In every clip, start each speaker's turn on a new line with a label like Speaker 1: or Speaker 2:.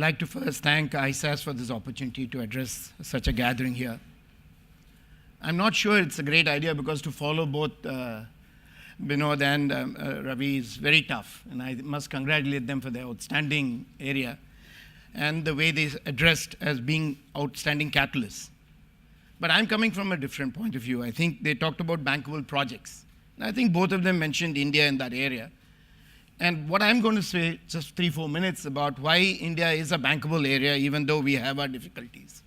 Speaker 1: I'd like to first thank ISAS for this opportunity to address such a gathering here. I'm not sure it's a great idea because to follow both Binod and Ravi is very tough, and I must congratulate them for their outstanding area and the way they addressed as being outstanding catalysts. But I'm coming from a different point of view. I think they talked about bankable projects. And I think both of them mentioned India in that area. And what I'm going to say, just 3-4 minutes, about why India is a bankable area, even though we have our difficulties.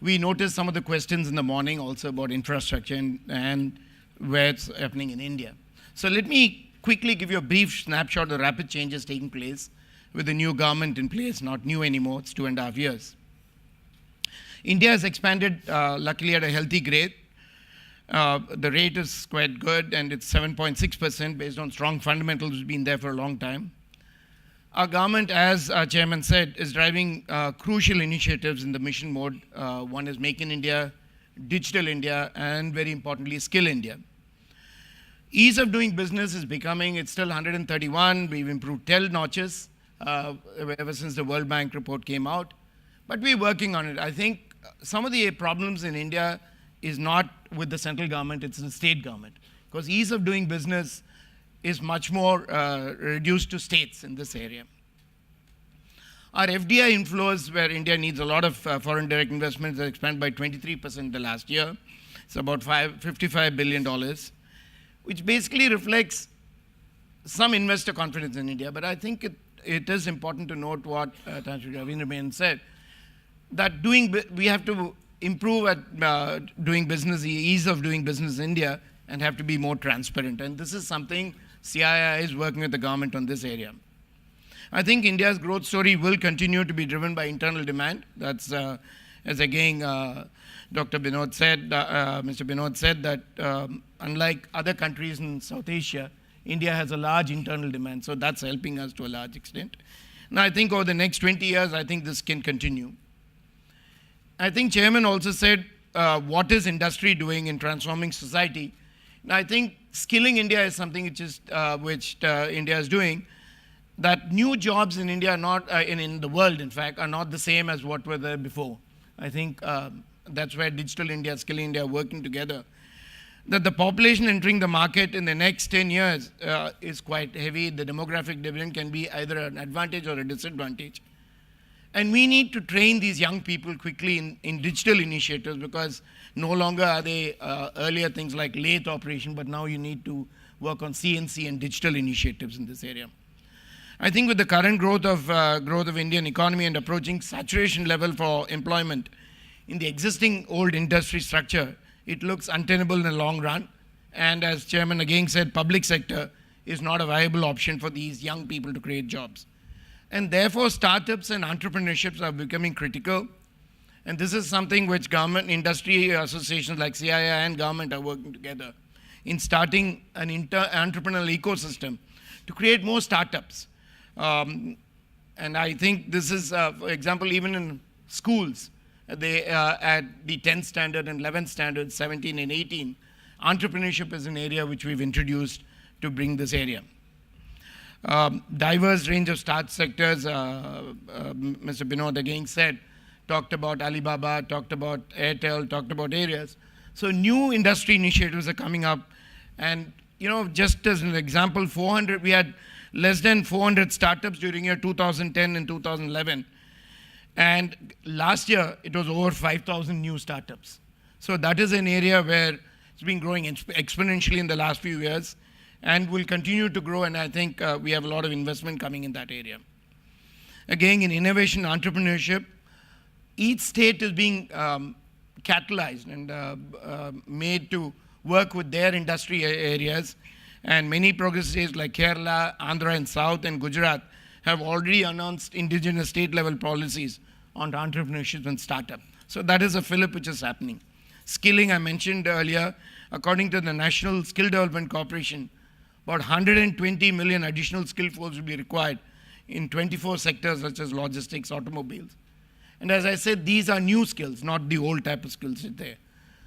Speaker 1: We noticed some of the questions in the morning also about infrastructure and where it's happening in India. So let me quickly give you a brief snapshot of the rapid changes taking place with the new government in place, not new anymore, it's 2.5 years. India has expanded, luckily, at a healthy rate. The rate is quite good, and it's 7.6% based on strong fundamentals, which have been there for a long time. Our government, as our chairman said, is driving crucial initiatives in the mission mode. One is Make in India, Digital India, and very importantly, Skill India. Ease of doing business is becoming, it's still 131. We've improved 10 notches ever since the World Bank report came out. But we're working on it. I think some of the problems in India is not with the central government, it's the state government. Because ease of doing business is much more reduced to states in this area. Our FDI inflows, where India needs a lot of foreign direct investments, have expanded by 23% the last year. It's about $55 billion, which basically reflects some investor confidence in India. But I think it is important to note what Ravindra Menon said, that we have to improve at doing business, the ease of doing business in India, and have to be more transparent. And this is something CII is working with the government on this area. I think India's growth story will continue to be driven by internal demand. That's, as again Dr. Binod said, Mr. Binod said that unlike other countries in South Asia, India has a large internal demand, so that's helping us to a large extent. Now, I think over the next 20 years, I think this can continue. I think Chairman also said, what is industry doing in transforming society? Now, I think skilling India is something which India is doing. That new jobs in India are not, in the world, in fact, are not the same as what were there before. I think that's where Digital India, Skilling India are working together. That the population entering the market in the next 10 years is quite heavy. The demographic dividend can be either an advantage or a disadvantage. And we need to train these young people quickly in digital initiatives, because no longer are they earlier things like lathe operation, but now you need to work on CNC and digital initiatives in this area. I think with the current growth of Indian economy and approaching saturation level for employment in the existing old industry structure, it looks untenable in the long run. And as Chairman again said, public sector is not a viable option for these young people to create jobs. And therefore, startups and entrepreneurships are becoming critical. And this is something which government industry associations like CII and government are working together in starting an entrepreneurial ecosystem to create more startups. And I think this is, for example, even in schools, they at the 10th standard and 11th standard, 17 and 18, entrepreneurship is an area which we've introduced to bring this area. Diverse range of start sectors, Mr. Binod again said, talked about Alibaba, talked about Airtel, talked about areas. So new industry initiatives are coming up. And, just as an example, we had less than 400 startups during year 2010 and 2011. And last year, it was over 5,000 new startups. So that is an area where it's been growing exponentially in the last few years and will continue to grow. And I think we have a lot of investment coming in that area. Again, in innovation entrepreneurship, each state is being catalyzed and made to work with their industry areas. And many progress states like Kerala, Andhra and South and Gujarat have already announced indigenous state level policies on entrepreneurship and startup. So that is a fillip which is happening. Skilling, I mentioned earlier, according to the National Skill Development Corporation, about 120 million additional skill force will be required in 24 sectors such as logistics, automobiles. And as I said, these are new skills, not the old type of skills there.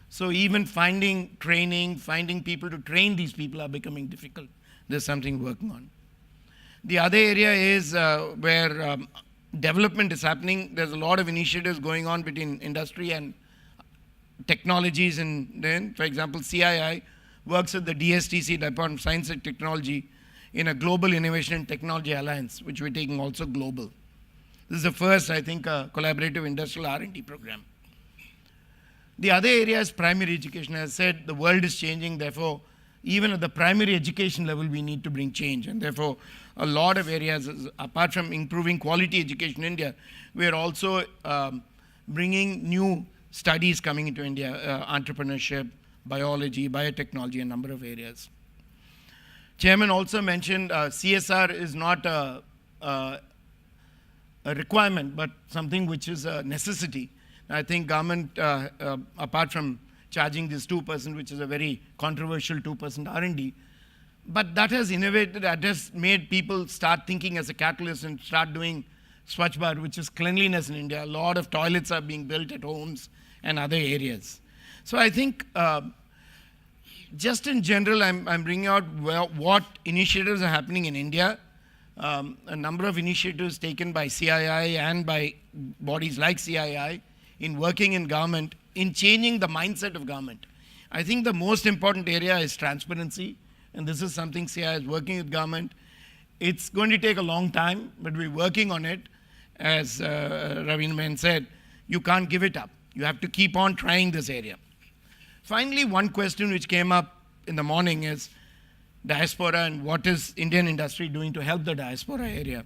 Speaker 1: So even finding training, finding people to train these people are becoming difficult. There's something working on. The other area is where development is happening. There's a lot of initiatives going on between industry and technologies. And then, for example, CII works with the DSTC, Department of Science and Technology, in a Global Innovation and Technology Alliance, which we're taking also global. This is the first, I think, collaborative industrial R&D program. The other area is primary education. As I said, the world is changing, therefore, even at the primary education level, we need to bring change. And therefore, a lot of areas, apart from improving quality education in India, we're also bringing new studies coming into India, entrepreneurship, biology, biotechnology, a number of areas. Chairman also mentioned CSR is not a requirement, but something which is a necessity. I think government, apart from charging this 2%, which is a very controversial 2% R&D, but that has innovated, that has made people start thinking as a catalyst and start doing Swachh Bharat, which is cleanliness in India. A lot of toilets are being built at homes and other areas. So I think just in general, I'm bringing out what initiatives are happening in India. A number of initiatives taken by CII and by bodies like CII in working in government, in changing the mindset of government. I think the most important area is transparency, and this is something CII is working with government. It's going to take a long time, but we're working on it. As Ravindran said, you can't give it up. You have to keep on trying this area. Finally, one question which came up in the morning is diaspora and what is Indian industry doing to help the diaspora area.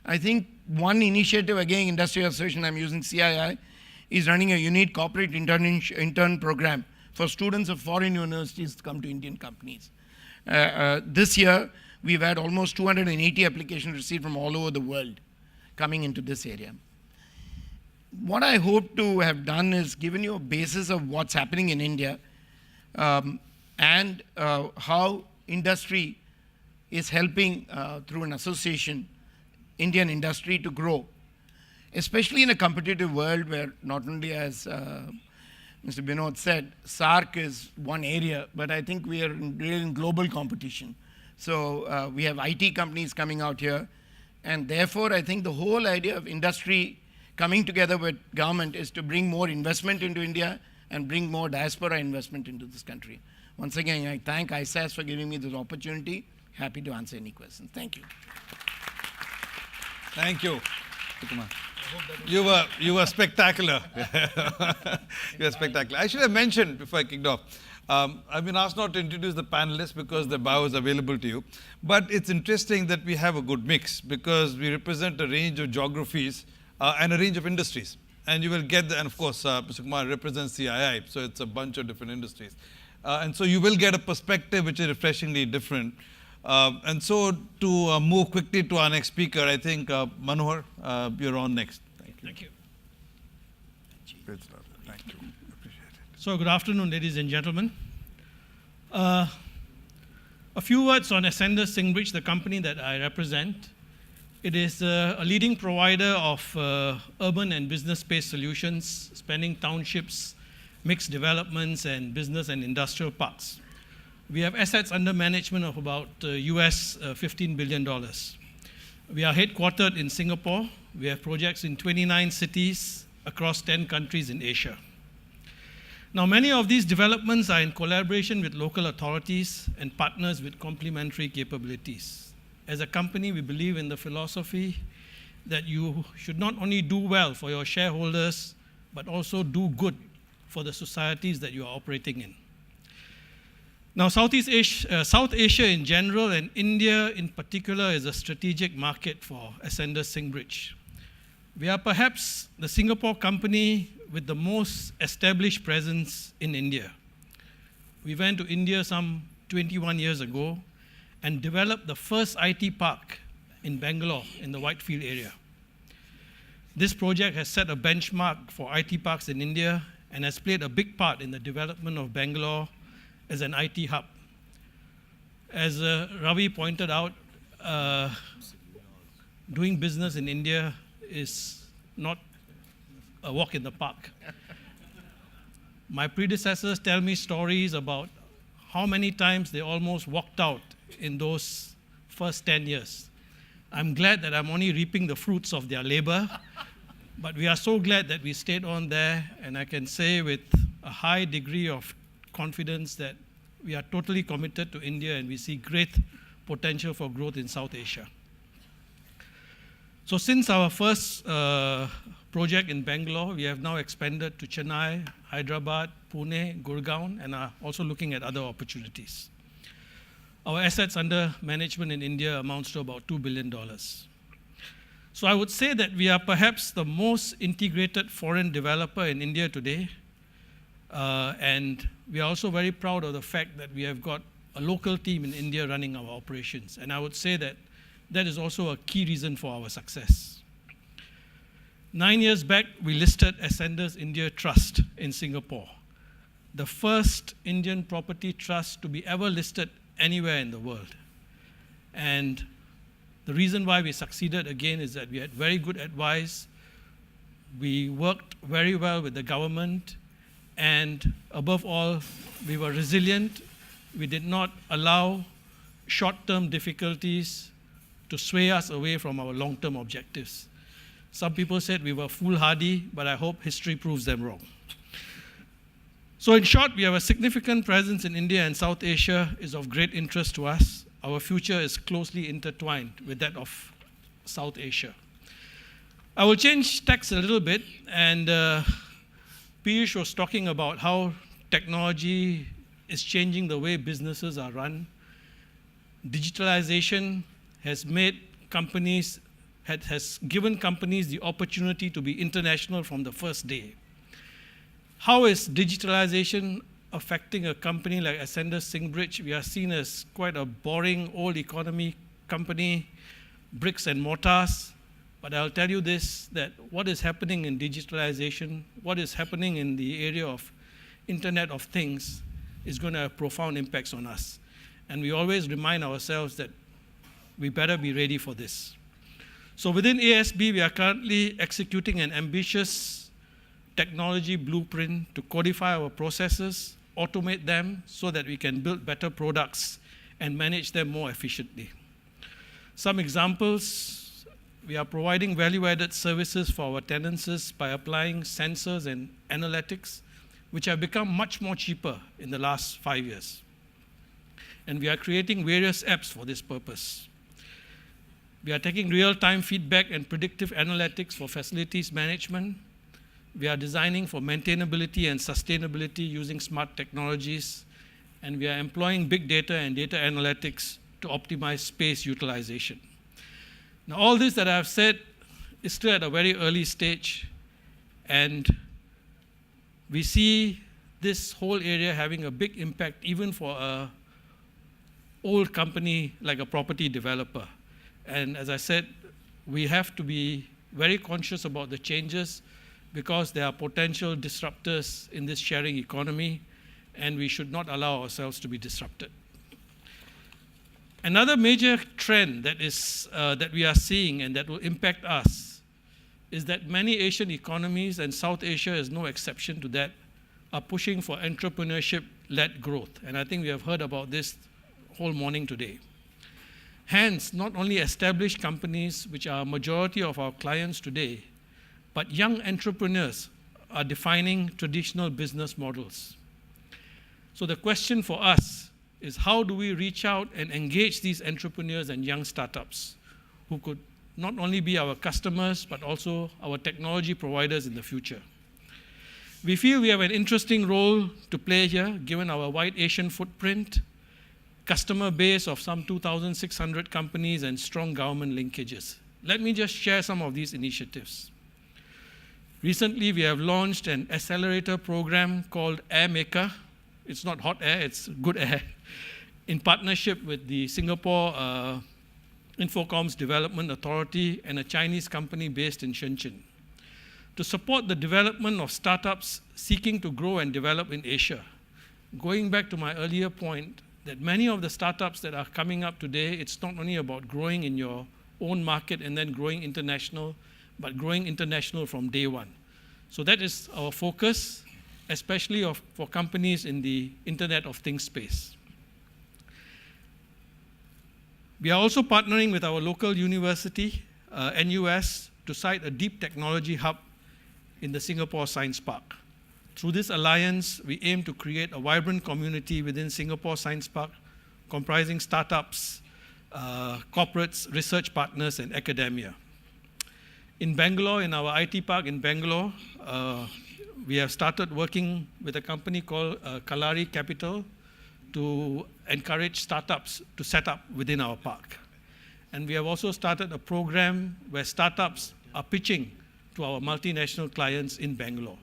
Speaker 1: I think one initiative, again, Industry Association, I'm using CII, is running a unique corporate intern program for students of foreign universities to come to Indian companies. This year, we've had almost 280 applications received from all over the world coming into this area. What I hope to have done is given you a basis of what's happening in India and how industry is helping through an association, Indian industry to grow, especially in a competitive world where not only as Mr. Binod said, SARC is one area, but I think we are really in global competition. So we have IT companies coming out here, and therefore I think the whole idea of industry coming together with government is to bring more investment into India and bring more diaspora investment into this country. Once again, I thank ISAS for giving me this opportunity. Happy to answer any questions. Thank you.
Speaker 2: Thank you. You were spectacular. You were spectacular. I should have mentioned before I kicked off, I've been asked not to introduce the panelists because the bio is available to you. But it's interesting that we have a good mix because we represent a range of geographies and a range of industries. And you will get the, and of course, Mr. Kumar represents CII, so it's a bunch of different industries. And so you will get a perspective which is refreshingly different. And so to move quickly to our next speaker, I think Manohar, you're on next.
Speaker 3: Thank you.
Speaker 2: Great stuff. Thank you. Appreciate it.
Speaker 3: So good afternoon, ladies and gentlemen. A few words on Ascender Singbridge, the company that I represent. It is a leading provider of urban and business space solutions, spanning townships, mixed developments, and business and industrial parks. We have assets under management of about US $15 billion. We are headquartered in Singapore. We have projects in 29 cities across 10 countries in Asia. Now, many of these developments are in collaboration with local authorities and partners with complementary capabilities. As a company, we believe in the philosophy that you should not only do well for your shareholders, but also do good for the societies that you are operating in. Now, South Asia in general and India in particular is a strategic market for Ascender Singbridge. We are perhaps the Singapore company with the most established presence in India. We went to India some 21 years ago and developed the first IT park in Bangalore in the Whitefield area. This project has set a benchmark for IT parks in India and has played a big part in the development of Bangalore as an IT hub. As Ravi pointed out, doing business in India is not a walk in the park. My predecessors tell me stories about how many times they almost walked out in those first 10 years. I'm glad that I'm only reaping the fruits of their labor, but we are so glad that we stayed on there, and I can say with a high degree of confidence that we are totally committed to India and we see great potential for growth in South Asia. So since our first project in Bangalore, we have now expanded to Chennai, Hyderabad, Pune, Gurgaon, and are also looking at other opportunities. Our assets under management in India amounts to about $2 billion. So I would say that we are perhaps the most integrated foreign developer in India today, and we are also very proud of the fact that we have got a local team in India running our operations, and I would say that that is also a key reason for our success. 9 years back, we listed Ascendas India Trust in Singapore, the first Indian property trust to be ever listed anywhere in the world. And the reason why we succeeded again is that we had very good advice, we worked very well with the government, and above all, we were resilient. We did not allow short-term difficulties to sway us away from our long-term objectives. Some people said we were foolhardy, but I hope history proves them wrong. So in short, we have a significant presence in India, and South Asia is of great interest to us. Our future is closely intertwined with that of South Asia. I will change tacks a little bit, and Piyush was talking about how technology is changing the way businesses are run. Digitalization has made companies, has given companies the opportunity to be international from the first day. How is digitalization affecting a company like Ascendas Singbridge? We are seen as quite a boring old economy company, bricks and mortars. But I'll tell you this, that what is happening in digitalization, what is happening in the area of Internet of Things is going to have profound impacts on us. And we always remind ourselves that we better be ready for this. So within ASB, we are currently executing an ambitious technology blueprint to codify our processes, automate them so that we can build better products and manage them more efficiently. Some examples, we are providing value-added services for our tenancies by applying sensors and analytics, which have become much more cheaper in the last 5 years. And we are creating various apps for this purpose. We are taking real-time feedback and predictive analytics for facilities management. We are designing for maintainability and sustainability using smart technologies. And we are employing big data and data analytics to optimize space utilization. Now, all this that I've said is still at a very early stage, and we see this whole area having a big impact even for an old company like a property developer. And as I said, we have to be very conscious about the changes because there are potential disruptors in this sharing economy, and we should not allow ourselves to be disrupted. Another major trend that we are seeing and that will impact us is that many Asian economies, and South Asia is no exception to that, are pushing for entrepreneurship-led growth. And I think we have heard about this whole morning today. Hence, not only established companies, which are a majority of our clients today, but young entrepreneurs are defining traditional business models. So the question for us is, how do we reach out and engage these entrepreneurs and young startups who could not only be our customers, but also our technology providers in the future? We feel we have an interesting role to play here, given our wide Asian footprint, customer base of some 2,600 companies, and strong government linkages. Let me just share some of these initiatives. Recently, we have launched an accelerator program called Air Maker. It's not hot air, it's good air, in partnership with the Singapore Infocoms Development Authority and a Chinese company based in Shenzhen, to support the development of startups seeking to grow and develop in Asia. Going back to my earlier point, that many of the startups that are coming up today, it's not only about growing in your own market and then growing international, but growing international from day one. So that is our focus, especially for companies in the Internet of Things space. We are also partnering with our local university, NUS, to site a deep technology hub in the Singapore Science Park. Through this alliance, we aim to create a vibrant community within Singapore Science Park, comprising startups, corporates, research partners, and academia. In Bangalore, in our IT park in Bangalore, we have started working with a company called Kalari Capital to encourage startups to set up within our park. And we have also started a program where startups are pitching to our multinational clients in Bangalore.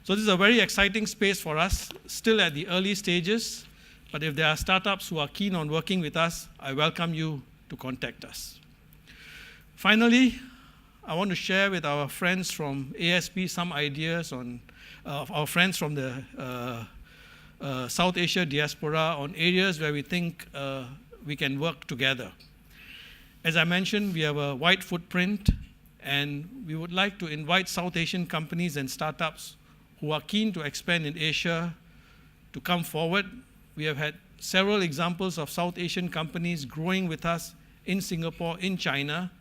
Speaker 3: So this is a very exciting space for us, still at the early stages, but if there are startups who are keen on working with us, I welcome you to contact us. Finally, I want to share with our friends from ASP some ideas on our friends from the South Asia diaspora on areas where we think we can work together. As I mentioned, we have a wide footprint, and we would like to invite South Asian companies and startups who are keen to expand in Asia to come forward. We have had several examples of South Asian companies growing with us in Singapore, in China,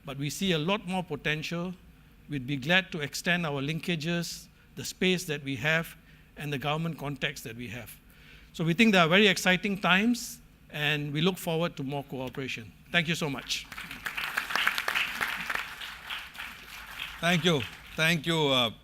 Speaker 3: but we see a lot more potential. We'd be glad to extend our linkages, the space that we have, and the government context that we have. So we think they are very exciting times, and we look forward to more cooperation. Thank you so much.
Speaker 2: Thank you. Thank you,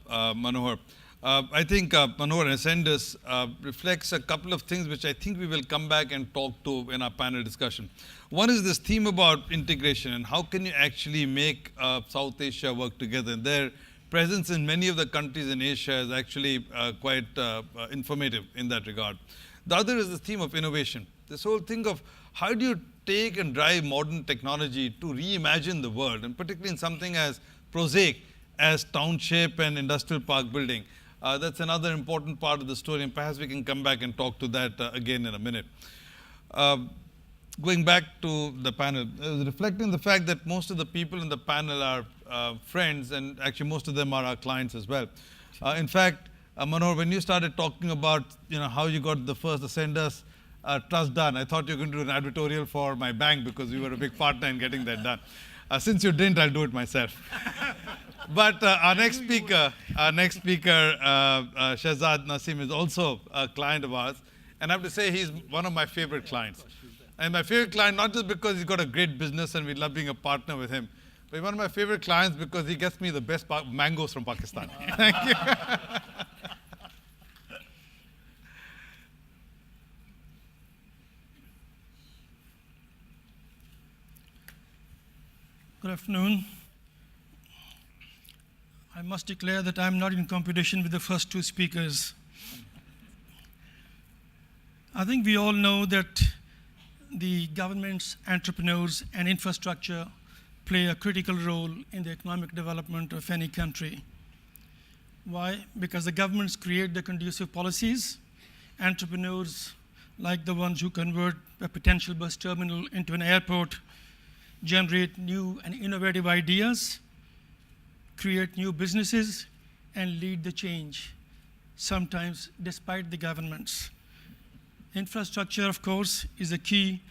Speaker 2: Manohar. I think Manohar and Ascendus reflects a couple of things which I think we will come back and talk to in our panel discussion. One is this theme about integration and how can you actually make South Asia work together. And their presence in many of the countries in Asia is actually quite informative in that regard. The other is the theme of innovation. This whole thing of how do you take and drive modern technology to reimagine the world, and particularly in something as prosaic as township and industrial park building. That's another important part of the story, and perhaps we can come back and talk to that again in a minute. Going back to the panel, reflecting the fact that most of the people in the panel are friends, and actually most of them are our clients as well. In fact, Manohar, when you started talking about how you got the first Ascendus trust done, I thought you were going to do an advertorial for my bank because we were a big partner in getting that done. Since you didn't, I'll do it myself. But our next speaker, Shehzad Nasim, is also a client of ours. And I have to say, he's one of my favorite clients. And my favorite client, not just because he's got a great business and we love being a partner with him, but he's one of my favorite clients because he gets me the best mangoes from Pakistan. Thank you.
Speaker 4: Good afternoon. I must declare that I'm not in competition with the first two speakers. I think we all know that the governments, entrepreneurs, and infrastructure play a critical role in the economic development of any country. Why? Because the governments create the conducive policies. Entrepreneurs, like the ones who convert a potential bus terminal into an airport, generate new and innovative ideas, create new businesses, and lead the change, sometimes despite the governments. Infrastructure, of course, is a key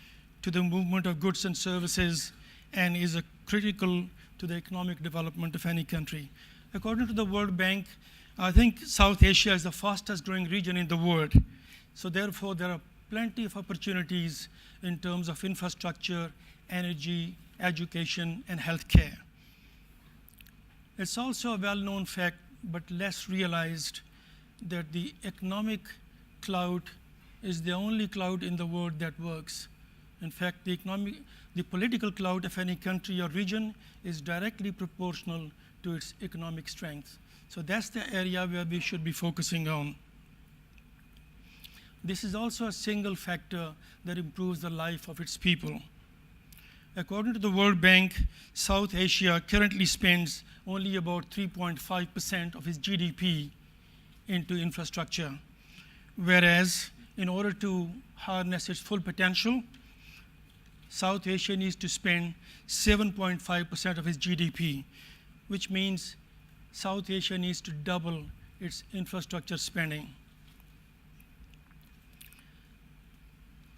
Speaker 4: to the movement of goods and services and is critical to the economic development of any country. According to the World Bank, I think South Asia is the fastest growing region in the world. So therefore, there are plenty of opportunities in terms of infrastructure, energy, education, and healthcare. It's also a well-known fact, but less realized, that the economic cloud is the only cloud in the world that works. In fact, the political cloud of any country or region is directly proportional to its economic strength. So that's the area where we should be focusing on. This is also a single factor that improves the life of its people. According to the World Bank, South Asia currently spends only about 3.5% of its GDP into infrastructure, whereas in order to harness its full potential, South Asia needs to spend 7.5% of its GDP, which means South Asia needs to double its infrastructure spending.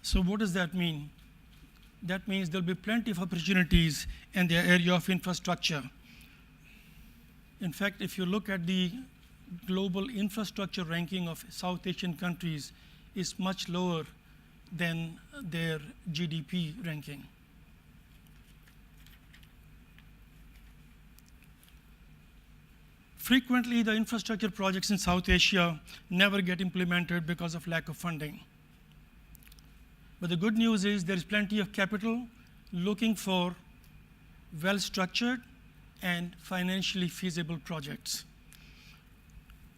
Speaker 4: So what does that mean? That means there'll be plenty of opportunities in the area of infrastructure. In fact, if you look at the global infrastructure ranking of South Asian countries, it's much lower than their GDP ranking. Frequently, the infrastructure projects in South Asia never get implemented because of lack of funding. But the good news is there is plenty of capital looking for well-structured and financially feasible projects.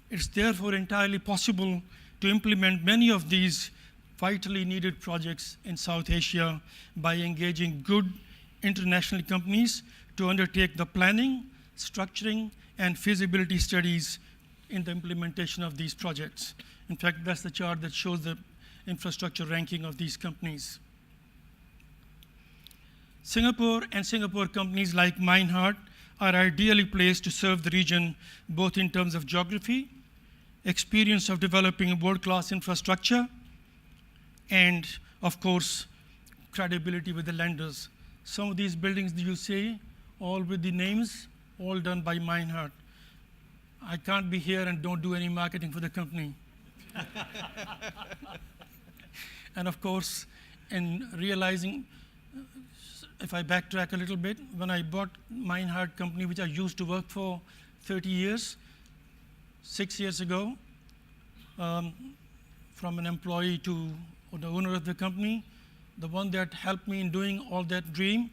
Speaker 4: It's therefore entirely possible to implement many of these vitally needed projects in South Asia by engaging good international companies to undertake the planning, structuring, and feasibility studies in the implementation of these projects. In fact, that's the chart that shows the infrastructure ranking of these companies. Singapore and Singapore companies like Minehart are ideally placed to serve the region, both in terms of geography, experience of developing world-class infrastructure, and of course, credibility with the lenders. Some of these buildings you see, all with the names, all done by Minehart. I can't be here and don't do any marketing for the company. And of course, in realizing, if I backtrack a little bit, when I bought Minehart company, which I used to work for 30 years, 6 years ago, from an employee to the owner of the company, the one that helped me in doing all that dream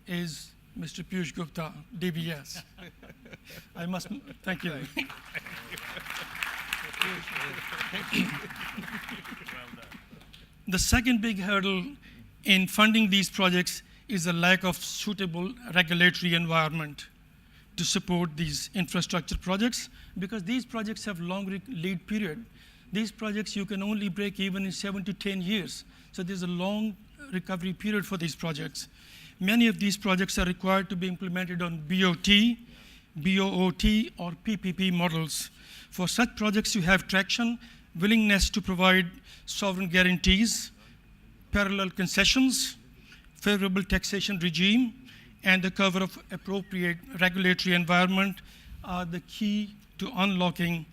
Speaker 4: is Mr. Piyush Gupta, DBS. I must thank you. The second big hurdle in funding these projects is the lack of suitable regulatory environment to support these infrastructure projects, because these projects have long lead period. These projects you can only break even in 7 to 10 years. So there's a long recovery period for these projects. Many of these projects are required to be implemented on BOT, BOOT, or PPP models. For such projects, you have traction, willingness to provide sovereign guarantees, parallel concessions, favorable taxation regime, and the cover of appropriate regulatory environment are the key to unlocking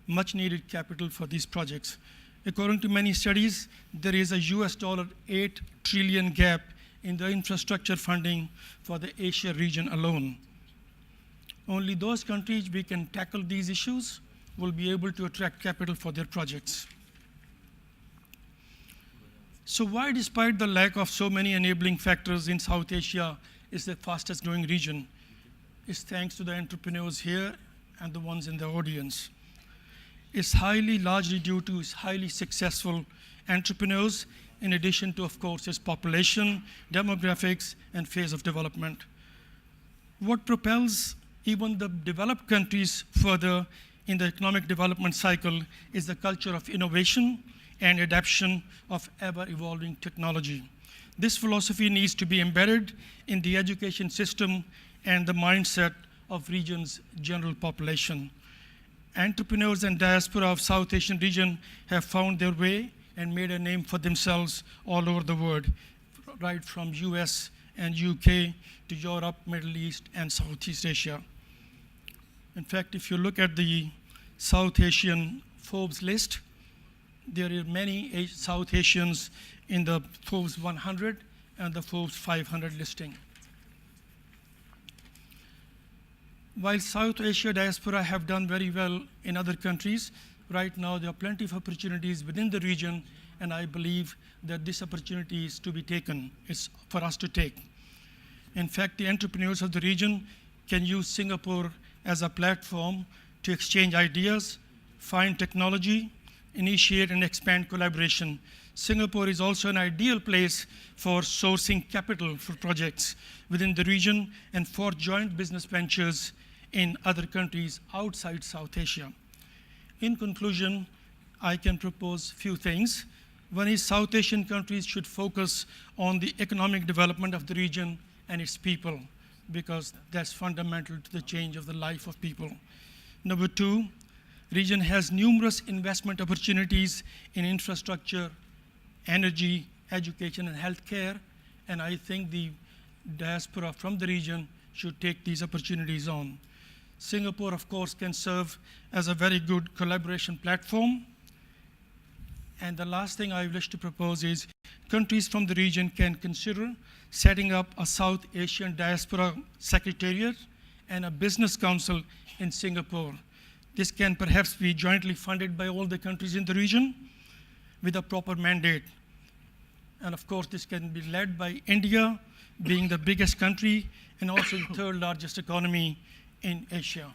Speaker 4: much needed capital for these projects. According to many studies, there is a $8 trillion gap in the infrastructure funding for the Asia region alone. Only those countries we can tackle these issues will be able to attract capital for their projects. So why, despite the lack of so many enabling factors in South Asia, is the fastest growing region? It's thanks to the entrepreneurs here and the ones in the audience. It's largely due to its highly successful entrepreneurs, in addition to, of course, its population, demographics, and phase of development. What propels even the developed countries further in the economic development cycle is the culture of innovation and adoption of ever-evolving technology. This philosophy needs to be embedded in the education system and the mindset of region's general population. Entrepreneurs and diaspora of South Asian region have found their way and made a name for themselves all over the world, right from US and UK to Europe, Middle East, and Southeast Asia. In fact, if you look at the South Asian Forbes list, there are many South Asians in the Forbes 100 and the Forbes 500 listing. While South Asia diaspora have done very well in other countries, right now there are plenty of opportunities within the region, and I believe that this opportunity is to be taken. It's for us to take. In fact, the entrepreneurs of the region can use Singapore as a platform to exchange ideas, find technology, initiate and expand collaboration. Singapore is also an ideal place for sourcing capital for projects within the region and for joint business ventures in other countries outside South Asia. In conclusion, I can propose few things. One is South Asian countries should focus on the economic development of the region and its people, because that's fundamental to the change of the life of people. Number two, region has numerous investment opportunities in infrastructure, energy, education, and healthcare, and I think the diaspora from the region should take these opportunities on. Singapore, of course, can serve as a very good collaboration platform. And the last thing I wish to propose is countries from the region can consider setting up a South Asian Diaspora Secretariat and a business council in Singapore. This can perhaps be jointly funded by all the countries in the region with a proper mandate. And of course, this can be led by India, being the biggest country and also the third largest economy in Asia.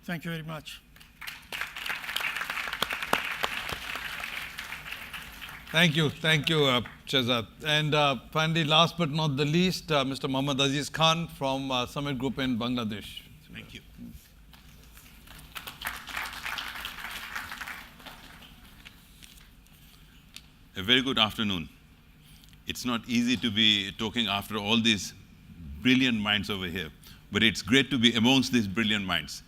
Speaker 4: Thank you very much.
Speaker 2: Thank you, Shehzad. And finally, last but not the least, Mr. Mohammad Aziz Khan from Summit Group in Bangladesh.
Speaker 5: Thank you. A very good afternoon. It's not easy to be talking after all these brilliant minds over here, but it's great to be amongst these brilliant minds.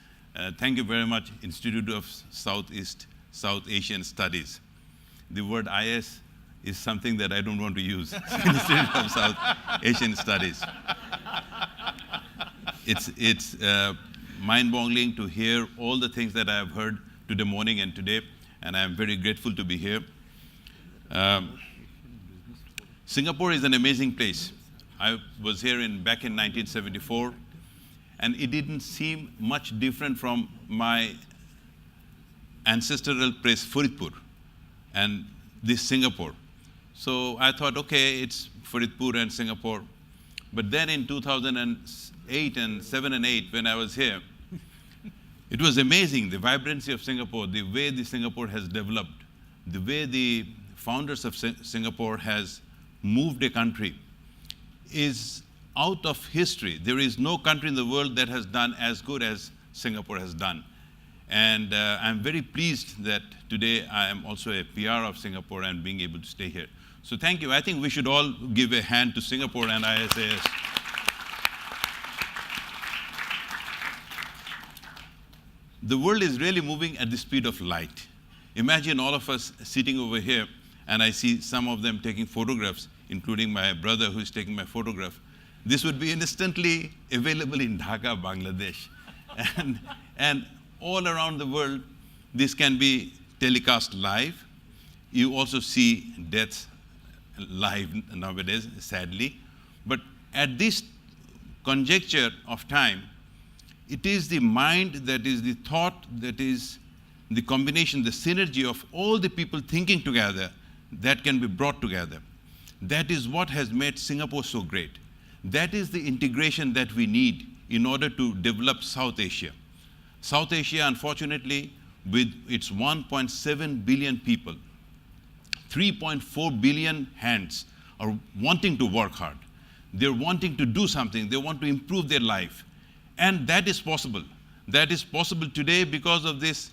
Speaker 5: Thank you very much, Institute of South Asian Studies. The word IS is something that I don't want to use. Institute of South Asian Studies. It's mind-boggling to hear all the things that I have heard today morning and today, and I am very grateful to be here. Singapore is an amazing place. I was here back in 1974, and it didn't seem much different from my ancestral place, Faridpur, and this Singapore. So I thought, okay, it's Faridpur and Singapore. But then in 2008 and 7 and 8, when I was here, it was amazing, the vibrancy of Singapore, the way the Singapore has developed, the way the founders of Singapore has moved a country is out of history. There is no country in the world that has done as good as Singapore has done. And I'm very pleased that today I am also a PR of Singapore and being able to stay here. So thank you. I think we should all give a hand to Singapore and ISAS. The world is really moving at the speed of light. Imagine all of us sitting over here, and I see some of them taking photographs, including my brother who is taking my photograph. This would be instantly available in Dhaka, Bangladesh. And all around the world, this can be telecast live. You also see deaths live nowadays, sadly. But at this conjuncture of time, it is the mind that is the thought, that is the combination, the synergy of all the people thinking together that can be brought together. That is what has made Singapore so great. That is the integration that we need in order to develop South Asia. South Asia, unfortunately, with its 1.7 billion people, 3.4 billion hands are wanting to work hard. They're wanting to do something. They want to improve their life. And that is possible. That is possible today because of this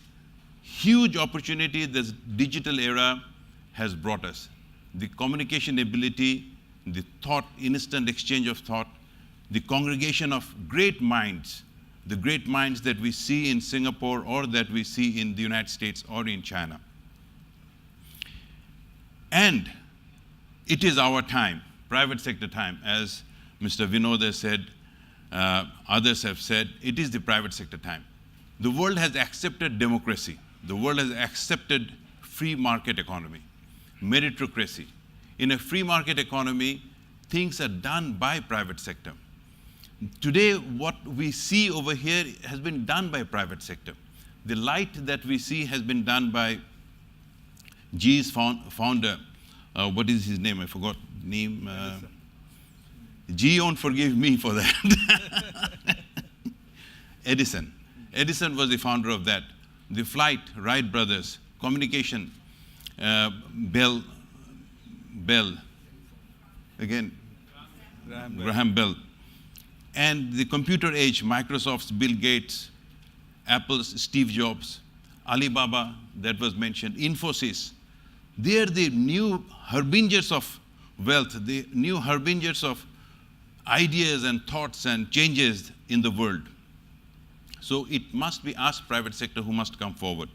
Speaker 5: huge opportunity this digital era has brought us. The communication ability, the thought, instant exchange of thought, the congregation of great minds, the great minds that we see in Singapore or that we see in the United States or in China. And it is our time, private sector time, as Mr. Vinod has said, others have said, it is the private sector time. The world has accepted democracy. The world has accepted free market economy, meritocracy. In a free market economy, things are done by private sector. Today, what we see over here has been done by private sector. The light that we see has been done by GE's founder. What is his name? I forgot the name. GE won't forgive me for that. Edison. Edison was the founder of that. The flight, Wright brothers, communication, Bell, again, Graham Bell. And the computer age, Microsoft's Bill Gates, Apple's Steve Jobs, Alibaba, that was mentioned, Infosys. They are the new harbingers of wealth, the new harbingers of ideas and thoughts and changes in the world. So it must be us, private sector, who must come forward.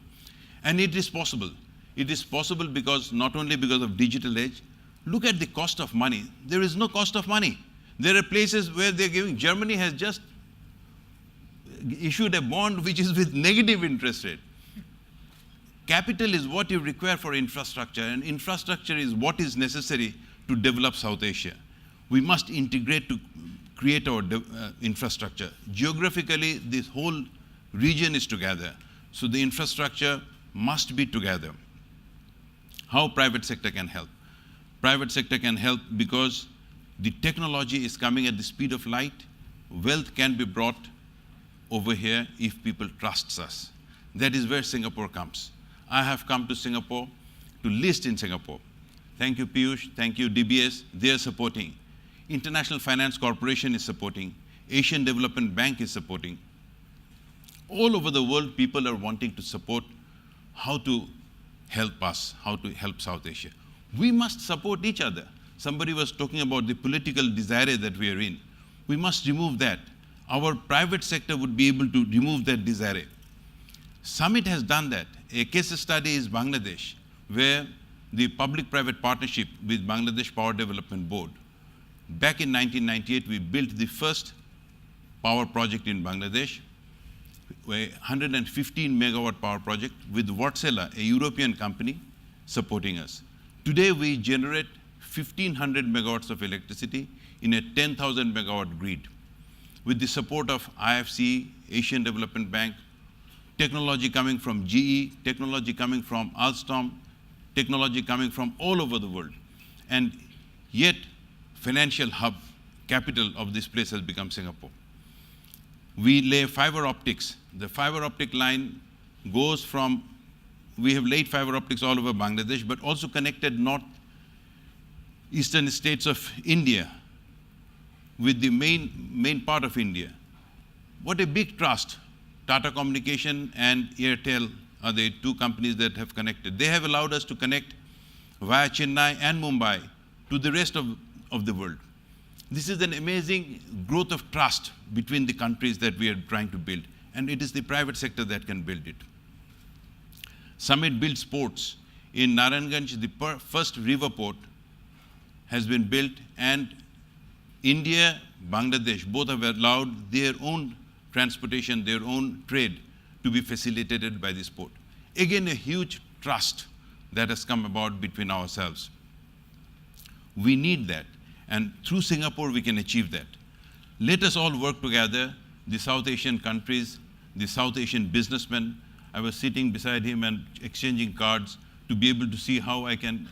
Speaker 5: And it is possible. It is possible because not only because of digital age, Look at the cost of money. There is no cost of money. There are places where they're giving. Germany has just issued a bond which is with negative interest rate. Capital is what you require for infrastructure, and infrastructure is what is necessary to develop South Asia. We must integrate to create our infrastructure. Geographically, this whole region is together, so the infrastructure must be together. How private sector can help? Private sector can help because the technology is coming at the speed of light. Wealth can be brought over here if people trust us. That is where Singapore comes. I have come to Singapore to list in Singapore. Thank you, Piyush. Thank you, DBS. They are supporting. International Finance Corporation is supporting. Asian Development Bank is supporting. All over the world, people are wanting to support how to help us, how to help South Asia. We must support each other. Somebody was talking about the political desire that we are in. We must remove that. Our private sector would be able to remove that desire. Summit has done that. A case study is Bangladesh, where the public-private partnership with Bangladesh Power Development Board. Back in 1998, we built the first power project in Bangladesh, a 115 megawatt power project with Wärtsilä, a European company, supporting us. Today, we generate 1,500 megawatts of electricity in a 10,000 megawatt grid. With the support of IFC, Asian Development Bank, technology coming from GE, technology coming from Alstom, technology coming from all over the world. And yet, financial hub, capital of this place has become Singapore. We lay fiber optics. The fiber optic line goes from, we have laid fiber optics all over Bangladesh, but also connected northeastern states of India with the main part of India. What a big trust. Tata Communication and Airtel are the two companies that have connected. They have allowed us to connect via Chennai and Mumbai to the rest of the world. This is an amazing growth of trust between the countries that we are trying to build, and it is the private sector that can build it. Summit builds ports. In Narayanganj, the first river port has been built, and India, Bangladesh, both have allowed their own transportation, their own trade to be facilitated by this port. Again, a huge trust that has come about between ourselves. We need that, and through Singapore we can achieve that. Let us all work together, the South Asian countries, the South Asian businessmen. I was sitting beside him and exchanging cards to be able to see how I can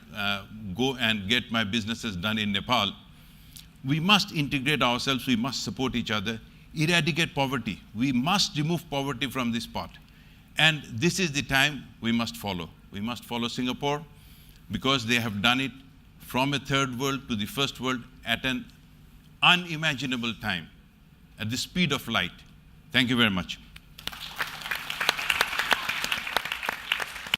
Speaker 5: go and get my businesses done in Nepal. We must integrate ourselves, we must support each other, eradicate poverty. We must remove poverty from this spot. And this is the time we must follow. We must follow Singapore because they have done it from a third world to the first world at an unimaginable time, at the speed of light. Thank you very much.